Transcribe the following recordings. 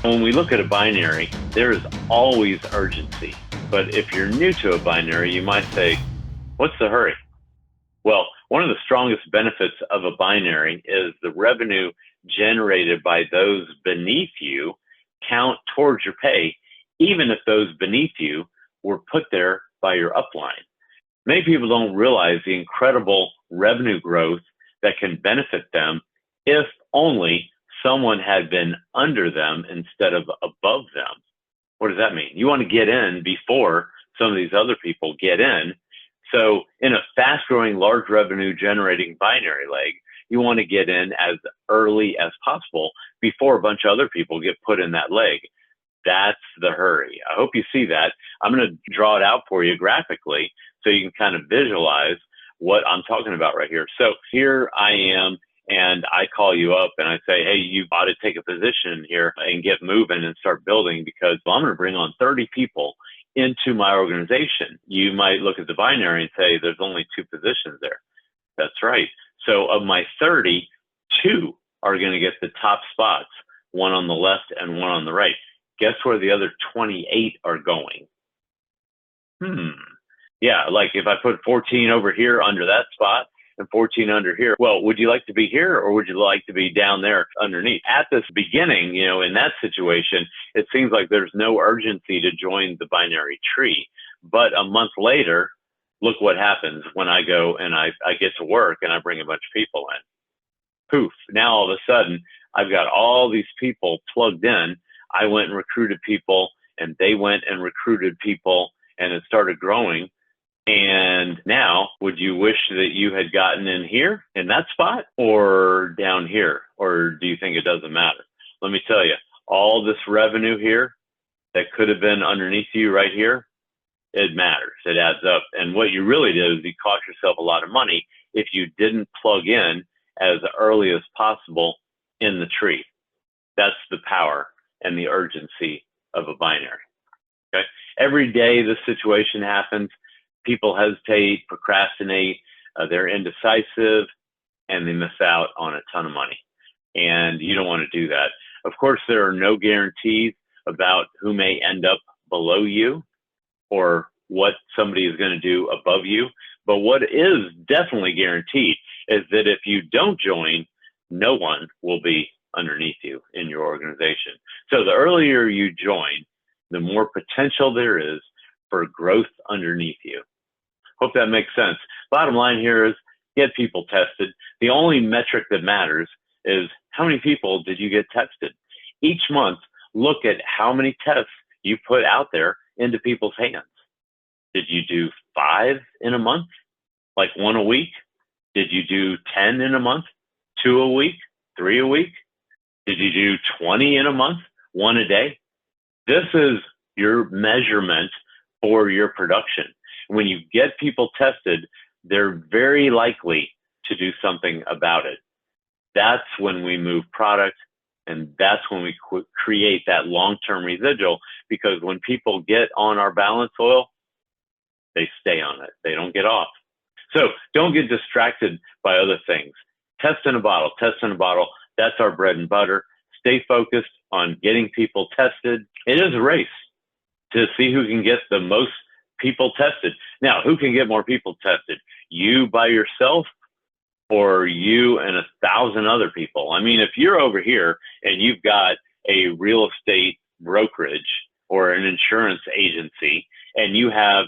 When we look at a binary, there is always urgency. But if you're new to a binary, you might say, what's the hurry? Well, one of the strongest benefits of a binary is the revenue generated by those beneath you count towards your pay, even if those beneath you were put there by your upline. Many people don't realize the incredible revenue growth that can benefit them if only someone had been under them instead of above them. What does that mean? You want to get in before some of these other people get in. So in a fast growing, large revenue generating binary leg, you want to get in as early as possible before a bunch of other people get put in that leg. That's the hurry. I hope you see that. I'm going to draw it out for you graphically so you can kind of visualize what I'm talking about right here. So here I am, and I call you up and I say, hey, you ought to take a position here and get moving and start building, because I'm going to bring on 30 people into my organization. You might look at the binary and say, there's only 2 positions there. That's right. So of my 30, 2 are going to get the top spots, one on the left and one on the right. Guess where the other 28 are going? Yeah, like if I put 14 over here under that spot and 14 under here, well, would you like to be here or would you like to be down there underneath? At this beginning, in that situation, it seems like there's no urgency to join the binary tree. But a month later, look what happens when I go and I get to work and I bring a bunch of people in. Poof, now all of a sudden, I've got all these people plugged in. I went and recruited people and they went and recruited people and it started growing. And now, would you wish that you had gotten in here in that spot or down here? Or do you think it doesn't matter? Let me tell you, all this revenue here that could have been underneath you right here, it matters. It adds up. And what you really did is you cost yourself a lot of money if you didn't plug in as early as possible in the tree. That's the power and the urgency of a binary. Okay. Every day this situation happens. People hesitate, procrastinate, they're indecisive, and they miss out on a ton of money. And you don't want to do that. Of course, there are no guarantees about who may end up below you or what somebody is going to do above you. But what is definitely guaranteed is that if you don't join, no one will be underneath you in your organization. So the earlier you join, the more potential there is for growth underneath you. Hope that makes sense. Bottom line here is get people tested. The only metric that matters is how many people did you get tested? Each month, look at how many tests you put out there into people's hands. Did you do 5 in a month? Like 1 a week? Did you do 10 in a month? 2 a week? 3 a week? Did you do 20 in a month? 1 a day? This is your measurement for your production. When you get people tested, they're very likely to do something about it. That's when we move product, and that's when we create that long-term residual, because when people get on our balance oil, they stay on it. They don't get off. So don't get distracted by other things. Test in a bottle, test in a bottle. That's our bread and butter. Stay focused on getting people tested. It is a race to see who can get the most people tested. Now, who can get more people tested? You by yourself or you and 1,000 other people? I mean, if you're over here and you've got a real estate brokerage or an insurance agency and you have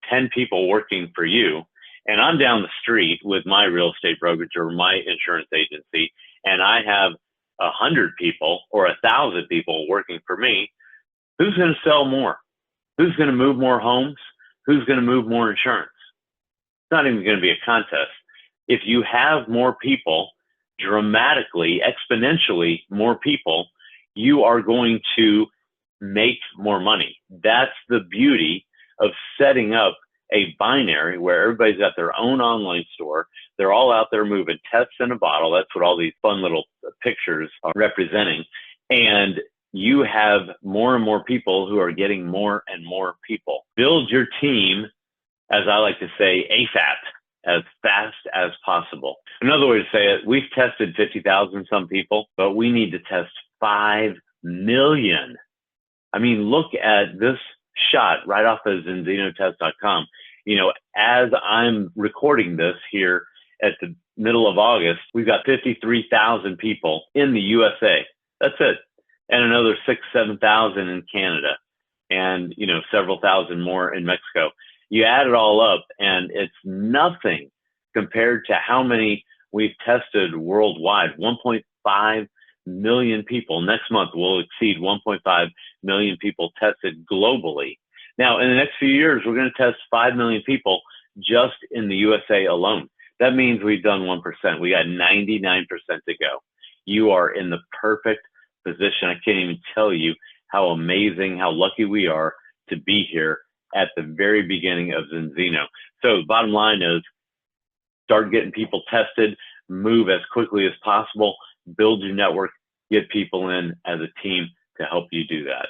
10 people working for you, and I'm down the street with my real estate brokerage or my insurance agency, and I have 100 people or 1,000 people working for me, who's going to sell more? Who's going to move more homes? Who's going to move more insurance? It's not even going to be a contest. If you have more people, dramatically, exponentially more people, you are going to make more money. That's the beauty of setting up a binary where everybody's got their own online store. They're all out there moving tests in a bottle. That's what all these fun little pictures are representing. And you have more and more people who are getting more and more people. Build your team, as I like to say, ASAP, as fast as possible. Another way to say it, we've tested 50,000 some people, but we need to test 5 million. I mean, look at this shot right off of ZinzinoTest.com. As I'm recording this here at the middle of August, we've got 53,000 people in the USA. That's it. And another 7,000 in Canada, and, several thousand more in Mexico. You add it all up and it's nothing compared to how many we've tested worldwide. 1.5 million people. Next month will exceed 1.5 million people tested globally. Now, in the next few years, we're going to test 5 million people just in the USA alone. That means we've done 1%. We got 99% to go. You are in the perfect position. I can't even tell you how amazing, how lucky we are to be here at the very beginning of Zinzino. So the bottom line is, start getting people tested, move as quickly as possible, build your network, get people in as a team to help you do that.